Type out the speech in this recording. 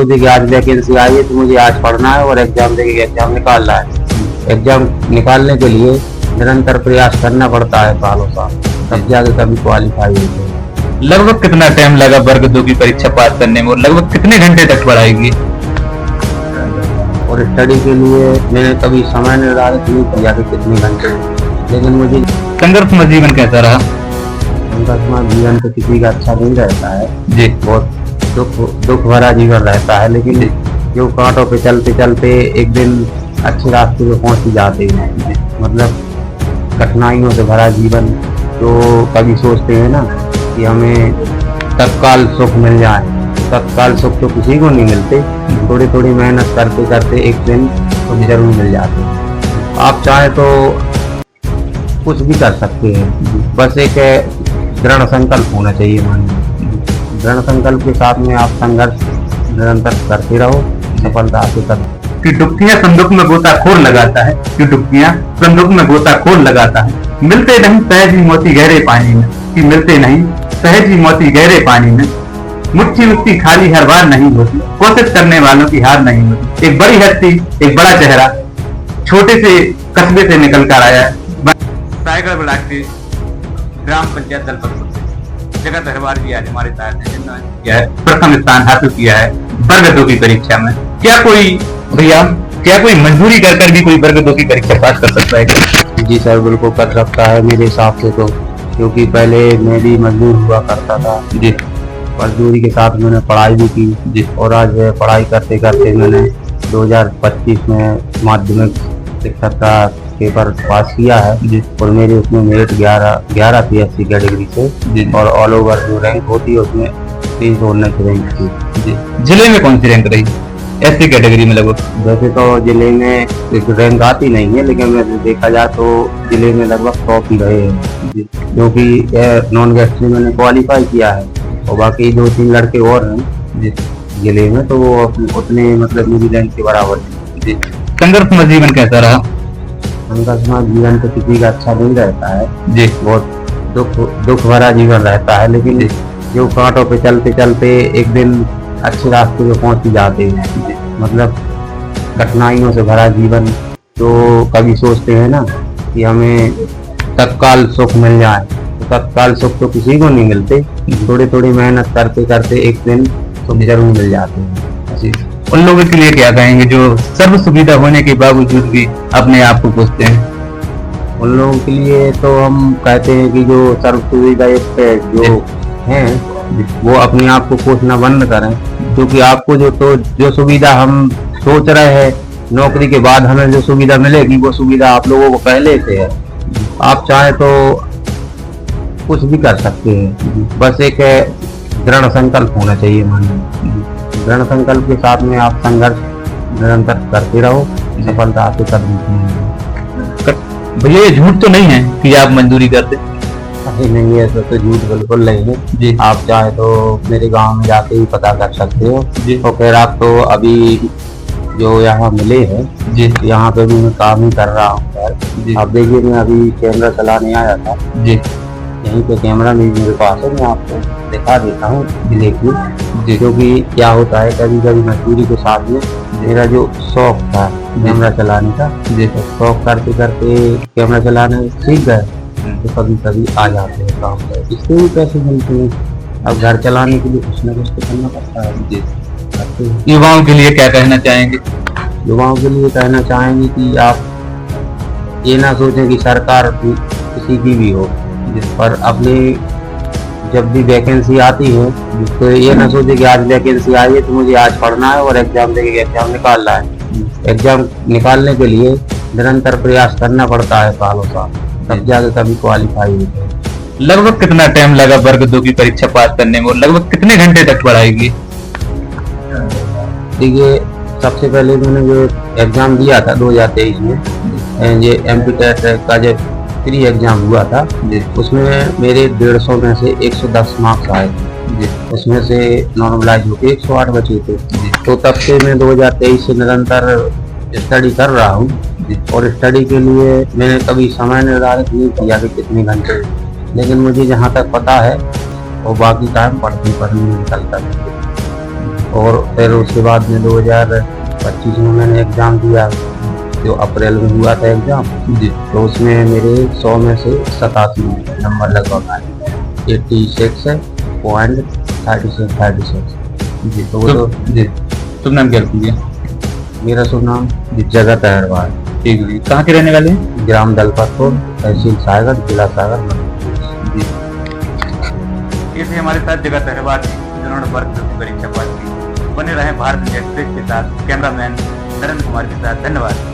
मुझे कि आज वैकेंसी आई है तो मुझे आज पढ़ना है और एग्जाम देके एग्जाम निकालना है। एग्जाम निकालने के लिए निरंतर प्रयास करना पड़ता है सालों साल, तब जाके कभी क्वालिफाई होते हैं। लगभग कितना टाइम लगा वर्ग 2 की परीक्षा पास करने में और लगभग कितने घंटे तक पढ़ाई की? और स्टडी के लिए मैंने कभी समय निर्धारित नहीं किया कि कितने घंटे, लेकिन मुझे संघर्षमय जीवन कैसा रहा? संघर्षमय जीवन तो किसी का अच्छा नहीं रहता है जी, बहुत दुख भरा जीवन रहता है, लेकिन जो कांटों पे चलते चलते एक दिन अच्छे रास्ते पे पहुंच ही जाते हैं। मतलब कठिनाइयों से भरा जीवन, जो कभी सोचते हैं ना कि हमें तत्काल सुख मिल जाए, तत्काल सुख तो किसी को नहीं मिलते, थोड़ी थोड़ी मेहनत करते करते एक दिन सुख जरूर मिल जाते हैं। आप चाहे तो कुछ भी कर सकते हैं, बस एक दृढ़ संकल्प होना चाहिए मन में। दृढ़ संकल्प के साथ में आप संघर्ष निरंतर करते रहो, सफलता आपके कदम। कि डुबकियां संदूक में गोताखोर लगाता है, कि डुबकियां संदूक में गोताखोर लगाता है, मिलते नहीं सहज ही मोती गहरे पानी में, कि मिलते नहीं सहज ही मोती गहरे पानी में, मुट्ठी मुट्ठी खाली हर बार नहीं होती, कोशिश करने वालों की हार नहीं होती। एक बड़ी हस्ती, एक बड़ा चेहरा छोटे से कस्बे से निकल कर आया है, रायगढ़ ब्लॉक के ग्राम पंचायत दल परिषद से जगत दरबार भी आज हमारे साथ है, किया है, प्रथम स्थान हासिल किया है वर्ग 2 की परीक्षा में। क्या कोई भैया, क्या कोई मजदूरी कर कर भी कोई वर्ग 2 की परीक्षा पास कर सकता है क्या? जी सर, बिल्कुल कर सकता है मेरे हिसाब से तो, क्योंकि पहले मैं भी मजदूर हुआ करता था जी, मजदूरी के साथ मैंने पढ़ाई भी की जी, और आज पढ़ाई करते करते मैंने 2025 में माध्यमिक शिक्षक का पेपर पास किया है जी, और मेरे उसमें मेरिट 11 थी 80 कैटेगरी से जी, और ऑल ओवर जो रैंक होती है उसमें 319 रैंक थी जी। जिले में कौन सी रैंक रही ऐसी कैटेगरी में? लगभग वैसे तो जिले में रैंक आती नहीं है, लेकिन मैं देखा जाए तो जिले में लगभग टॉप ही रहे हैं जी, क्योंकि नॉन गेस्ट में मैंने क्वालिफाई किया है और बाकी 2-3 लड़के और हैं जी जिले में, तो वो उतने मतलब मेरी रैंक के बराबर है जी। संघर्षमय जीवन कैसा रहा? संघर्षमय जीवन तो किसी का अच्छा नहीं रहता है जी, बहुत दुख भरा जीवन रहता है, लेकिन जो कांटों पे चलते चलते एक दिन अच्छे रास्ते पे पहुंच ही जाते हैं। मतलब कठिनाइयों से भरा जीवन, जो कभी सोचते हैं ना कि हमें तत्काल सुख मिल जाए, तो तत्काल सुख तो किसी को नहीं मिलते, थोड़ी थोड़ी मेहनत करते करते एक दिन सुख जरूर मिल जाते हैं जी। उन लोगों के लिए क्या कहेंगे जो सर्व सुविधा होने के बावजूद भी अपने आप को कोसते हैं? उन लोगों के लिए तो हम कहते हैं कि जो सर्व सुविधा जो हैं वो अपने आप को कोसना बंद करें, क्योंकि आपको जो सुविधा हम सोच रहे हैं नौकरी के बाद हमें जो सुविधा मिलेगी वो सुविधा आप लोगों को पहले से है। आप चाहे तो कुछ भी कर सकते हैं, बस एक दृढ़ संकल्प होना चाहिए मन में। दृढ़ संकल्प के साथ में आप संघर्ष निरंतर करते रहो, सफलता आपके कदम। भैया ये झूठ तो नहीं है कि आप मजदूरी करते? नहीं है, तो झूठ बिल्कुल नहीं है जी। आप चाहे तो मेरे गांव में जाके ही पता कर सकते हो जी, और फिर आप तो अभी जो यहाँ मिले हैं जी, यहाँ पे भी मैं काम ही कर रहा हूँ। आप देखिए, मैं अभी कैमरा चलाने आया था जी, यहीं पे कैमरा मेरे पास है, मैं आपको दिखा देता हूँ, देखिए। क्योंकि क्या होता है, कभी कभी मजदूरी के साथ में मेरा जो शौक था कैमरा चलाने का, तो शौक करते करते कैमरा चलाना सीख गए, तो कभी कभी आ जाते हैं काम पर, इससे भी पैसे मिलते हैं। अब घर चलाने के लिए कुछ ना कुछ तो करना पड़ता है जी। युवाओं के लिए क्या कहना चाहेंगे? युवाओं के लिए कहना चाहेंगे कि आप ये ना सोचें कि सरकार किसी की भी हो, जिस पर अपनी जब भी वैकेंसी आती है तो ये ना सोचे कि आज वैकेंसी आई है तो मुझे आज पढ़ना है और एग्जाम देके एग्जाम निकालना है। एग्जाम निकालने के लिए निरंतर प्रयास करना पड़ता है सालों साल, तब जाके कभी क्वालिफाई होते हैं। लगभग कितना टाइम लगा वर्ग 2 की परीक्षा पास करने में और लगभग कितने घंटे तक पढ़ाई की? देखिए, सबसे पहले मैंने जो एग्जाम दिया था 2023 में, ये एमपीटेट का जो प्री एग्जाम हुआ था, उसमें मेरे 150 में से 110 मार्क्स आए थे, उसमें से नॉर्मलाइज होकर 108 बचे थे। तो तब से मैं 2023 से निरंतर स्टडी कर रहा हूँ, और स्टडी के लिए मैंने कभी समय निर्धारित नहीं किया कि कितने घंटे, लेकिन मुझे जहाँ तक पता है और बाकी टाइम पढ़ने पर नहीं निकलता। और फिर उसके बाद में 2025 में मैंने एग्ज़ाम दिया, जो अप्रैल में हुआ था एग्ज़ाम जी तो उसमें मेरे 100 में से 87 नंबर लगभग आए, 86.36 जी तो वो तो जी शुभ नाम क्या रखेंगे? मेरा शुभ नाम जगत अहरवाल, ठीक है जी। कहाँ के रहने वाले हैं? ग्राम दलपतपुर, तहसील सागर, जिला सागर, मध्य प्रदेश। जी ये थे हमारे साथ जगत अहरवाल जिन्होंने वर्ग की परीक्षा पास की। बने रहें भारत एक्सप्रेस के साथ, कैमरामैन नरेंद्र कुमार के साथ। धन्यवाद।